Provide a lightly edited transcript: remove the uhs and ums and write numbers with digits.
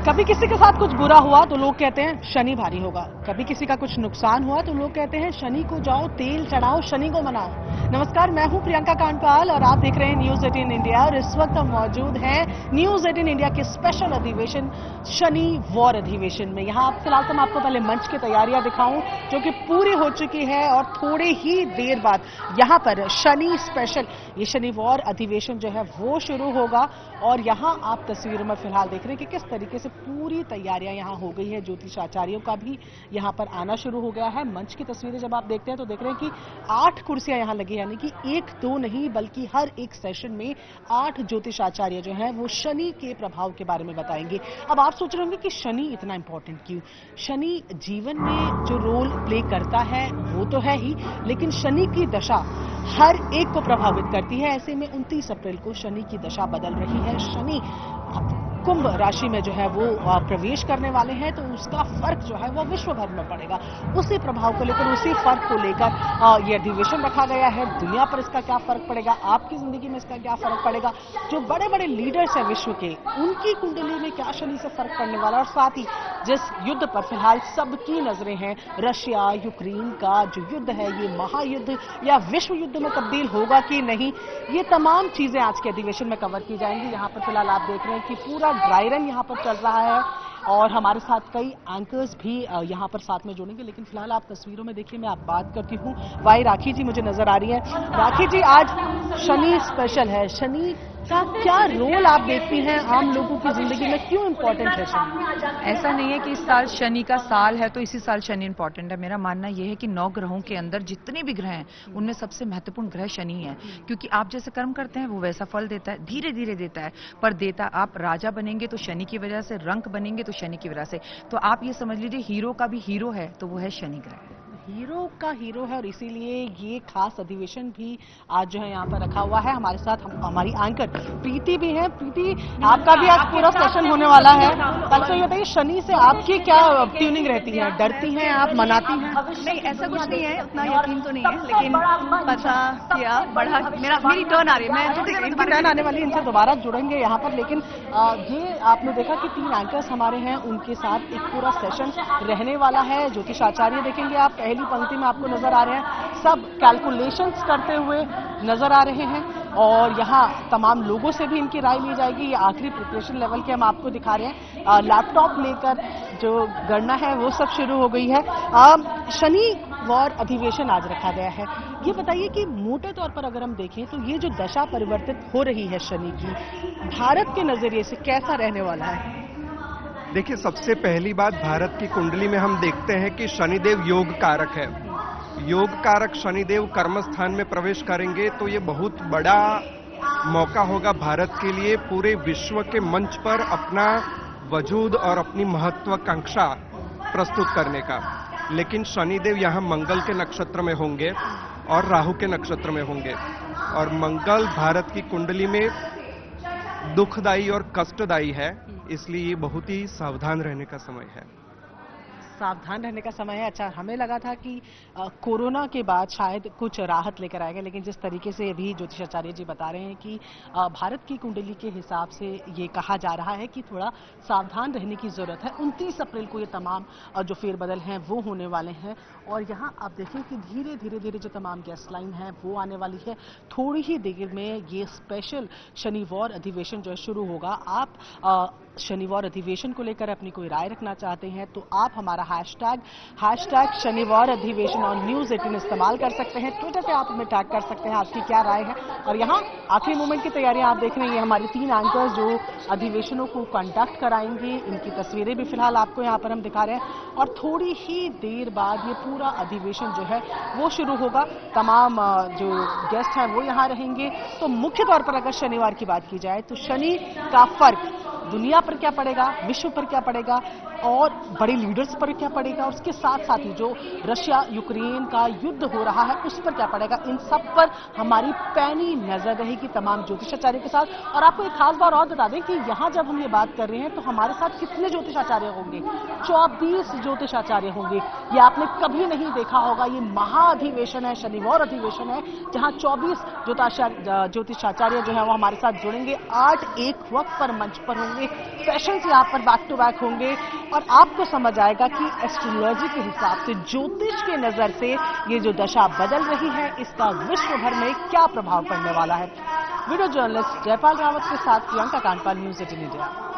कभी किसी के साथ कुछ बुरा हुआ तो लोग कहते हैं शनि भारी होगा, कभी किसी का कुछ नुकसान हुआ तो लोग कहते हैं शनि को जाओ तेल चढ़ाओ शनि को मनाओ। नमस्कार, मैं हूं प्रियंका कांडपाल और आप देख रहे हैं न्यूज 18 इंडिया और इस वक्त हम मौजूद हैं न्यूज 18 इंडिया के स्पेशल अधिवेशन शनि वॉर अधिवेशन में। यहाँ फिलहाल तो मैं आपको पहले मंच की तैयारियां दिखाऊं जो कि पूरी हो चुकी है और थोड़े ही देर बाद यहाँ पर शनि स्पेशल ये शनि वॉर अधिवेशन जो है वो शुरू होगा। और यहाँ आप तस्वीरों में फिलहाल देख रहे हैं कि किस तरीके से पूरी तैयारियां यहाँ हो गई है। ज्योतिषाचार्यों का भी यहाँ पर आना शुरू हो गया है। मंच की तस्वीरें जब आप देखते हैं तो देख रहे हैं कि 8 कुर्सियां यहाँ लगी, यानी कि 1-2 नहीं बल्कि हर एक सेशन में 8 ज्योतिषाचार्य जो हैं वो शनि के प्रभाव के बारे में बताएंगे। अब आप सोच रहे होंगे कि शनि इतना इंपॉर्टेंट क्यों? शनि जीवन में जो रोल प्ले करता है वो तो है ही, लेकिन शनि की दशा हर एक को प्रभावित करती है। ऐसे में 29 अप्रैल को शनि की दशा बदल रही है। शनि कुंभ राशि में जो है वो प्रवेश करने वाले हैं, तो उसका फर्क जो है वो विश्व भर में पड़ेगा। उसी प्रभाव को लेकर, उसी फर्क को लेकर ये अधिवेशन रखा गया है। दुनिया पर इसका क्या फर्क पड़ेगा, आपकी जिंदगी में इसका क्या फर्क पड़ेगा, जो बड़े बड़े लीडर्स हैं विश्व के उनकी कुंडली में क्या शनि से फर्क पड़ने वाला, और साथ ही जिस युद्ध पर फिलहाल सबकी नजरें हैं, रशिया यूक्रेन का जो युद्ध है ये महायुद्ध या विश्व युद्ध में तब्दील होगा कि नहीं, ये तमाम चीजें आज के अधिवेशन में कवर की जाएंगी। यहाँ पर फिलहाल आप देख रहे हैं कि पूरा ड्राई रन यहाँ पर चल रहा है और हमारे साथ कई एंकर्स भी यहाँ पर साथ में जुड़ेंगे। लेकिन फिलहाल आप तस्वीरों में देखिए, मैं आप बात करती हूँ। वाई राखी जी मुझे नजर आ रही है। राखी जी, आज शनि स्पेशल है, शनि का क्या रोल आप देखती हैं आम लोगों की जिंदगी में, क्यों इंपॉर्टेंट है शनि? ऐसा नहीं है कि इस साल शनि का साल है तो इसी साल शनि इंपॉर्टेंट है। मेरा मानना यह है कि 9 ग्रहों के अंदर जितने भी ग्रह हैं उनमें सबसे महत्वपूर्ण ग्रह शनि है, क्योंकि आप जैसे कर्म करते हैं वो वैसा फल देता है, धीरे धीरे देता है, पर देता आप राजा बनेंगे तो शनि की वजह से, रंक बनेंगे तो शनि की वजह से। तो आप ये समझ लीजिए हीरो का भी हीरो है तो वो है शनि ग्रह। हीरो का हीरो है और इसीलिए ये खास अधिवेशन भी आज जो है यहाँ पर रखा हुआ है। हमारे साथ हमारी एंकर प्रीति भी है। प्रीति, आपका भी आज पूरा सेशन होने वाला है। कल से ये बताइए, शनि से आपकी क्या ट्यूनिंग रहती है? डरती हैं आप, मनाती हैं? नहीं, ऐसा कुछ नहीं है, उतना यकीन तो नहीं है, लेकिन पता किया बढ़ा मेरी टर्न आ रही है, मैं इनकी टर्न आने वाली, इनसे दोबारा जुड़ेंगे यहाँ पर। लेकिन ये आपने देखा कि 3 एंकर्स हमारे हैं, उनके साथ एक पूरा सेशन रहने वाला है। ज्योतिषाचार्य देखेंगे आप, पहली पंक्ति में आपको नजर आ रहे हैं, सब कैलकुलेशंस करते हुए नजर आ रहे हैं और यहाँ तमाम लोगों से भी इनकी राय ली जाएगी। ये आखिरी प्रिपरेशन लेवल के हम आपको दिखा रहे हैं। लैपटॉप लेकर जो गणना है वो सब शुरू हो गई है। शनि वॉर अधिवेशन आज रखा गया है। ये बताइए कि मोटे तौर पर अगर हम देखें तो ये जो दशा परिवर्तित हो रही है शनि की, भारत के नजरिए से कैसा रहने वाला है? देखिए, सबसे पहली बात, भारत की कुंडली में हम देखते हैं कि शनिदेव योग कारक है। योग कारक शनिदेव कर्म स्थान में प्रवेश करेंगे तो ये बहुत बड़ा मौका होगा भारत के लिए पूरे विश्व के मंच पर अपना वजूद और अपनी महत्वाकांक्षा प्रस्तुत करने का। लेकिन शनिदेव यहाँ मंगल के नक्षत्र में होंगे और राहु के नक्षत्र में होंगे, और मंगल भारत की कुंडली में दुखदायी और कष्टदायी है, इसलिए ये बहुत ही सावधान रहने का समय है। सावधान रहने का समय है। अच्छा, हमें लगा था कि कोरोना के बाद शायद कुछ राहत लेकर आएगा, लेकिन जिस तरीके से अभी ज्योतिषाचार्य जी बता रहे हैं कि भारत की कुंडली के हिसाब से ये कहा जा रहा है कि थोड़ा सावधान रहने की जरूरत है। 29 अप्रैल को ये तमाम जो फेरबदल हैं वो होने वाले हैं और यहाँ आप देखें कि धीरे धीरे जो तमाम गेस्ट लाइन है वो आने वाली है। थोड़ी ही देर में ये स्पेशल शनि वॉर अधिवेशन जो है शुरू होगा। आप शनि वॉर अधिवेशन को लेकर अपनी कोई राय रखना चाहते हैं तो आप हमारा हैशटैग शनिवार अधिवेशन और न्यूज 18 इस्तेमाल कर सकते हैं। ट्विटर पे आप हमें टैग कर सकते हैं, आपकी क्या राय है। और यहाँ आखिरी मोमेंट की तैयारियां आप देख रहे हैं, ये हमारे 3 एंकर्स जो अधिवेशनों को कंडक्ट कराएंगे, इनकी तस्वीरें भी फिलहाल आपको यहाँ पर हम दिखा रहे हैं। और थोड़ी ही देर बाद ये पूरा अधिवेशन जो है वो शुरू होगा। तमाम जो गेस्ट हैं वो यहाँ रहेंगे। तो मुख्य तौर पर अगर शनिवार की बात की जाए तो शनि का फर्क दुनिया पर क्या पड़ेगा, विश्व पर क्या पड़ेगा और बड़े लीडर्स पर क्या पड़ेगा, और उसके साथ साथ ही जो रशिया यूक्रेन का युद्ध हो रहा है उस पर क्या पड़ेगा, इन सब पर हमारी पैनी नजर रहेगी तमाम ज्योतिषाचार्य के साथ। और आपको एक खास बात और बता दें कि यहाँ जब हम ये बात कर रहे हैं तो हमारे साथ कितने ज्योतिषाचार्य होंगे? 24 ज्योतिषाचार्य होंगे। ये आपने कभी नहीं देखा होगा। ये महाअधिवेशन है, शनिवार अधिवेशन है, जहां 24 ज्योतिषाचार्य जो है वो हमारे साथ जुड़ेंगे। 8 एक वक्त पर मंच पर होंगे होंगे, सेशंस यहाँ पर बैक टू बैक होंगे और आपको समझ आएगा कि एस्ट्रोलॉजी के हिसाब से, ज्योतिष के नजर से ये जो दशा बदल रही है इसका विश्व भर में क्या प्रभाव पड़ने वाला है। वीडियो जर्नलिस्ट जयपाल रावत के साथ प्रियंका कांडपाल, न्यूज़ 18 इंडिया।